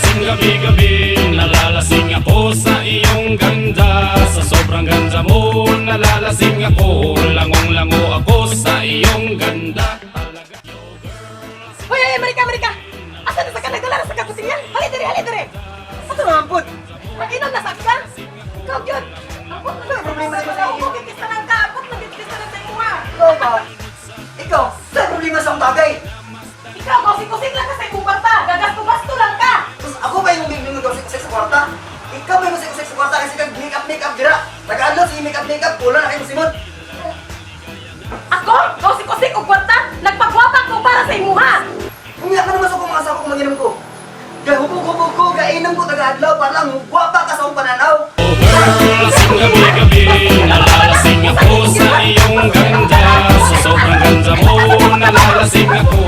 Lasing gabi-gabi, nalalasing ako sa iyong ganda. Sa sobrang ganda mo, nalalasing ako. Langong-lango ako sa iyong ganda. Hoy, Marika, Marika! Asa na sa ka nagdala sa kakusingan? Hali dere! Asa na ampun? Mag-inom na sa ka? Ikaw yun! Ampun na ba? Problema na sa iyo. Kikis na lang ka! Ampun na kikis na lang sa iyo ha! Ikaw ba? Ikaw, sa problema sa akong bagay. Ikaw, kusing-kusing lang ka sa iyong kwarta! Gagasto-gasto lang ka! Tapos ako ba yung bibingin ko sa kwarta? Ikaw ba yung musik sa kwarta kasi kag make-up dira? Nag-ano si make-up kulang na kayo musimod. Ako? Kusing-kusing o kwarta? Nagpagwapa ko para sa imo ha! Umiyak ka naman sa kung mga asawa kong manginom ko. Gahubog-hubog ko, gainom ko, taga-adlaw, parang gwapa ka sa akong pananaw. Oh girl, lasing gabi-gabi, nalalasing ako sa iyong ganda. Sa sobrang ganda mo, nalalasing ako.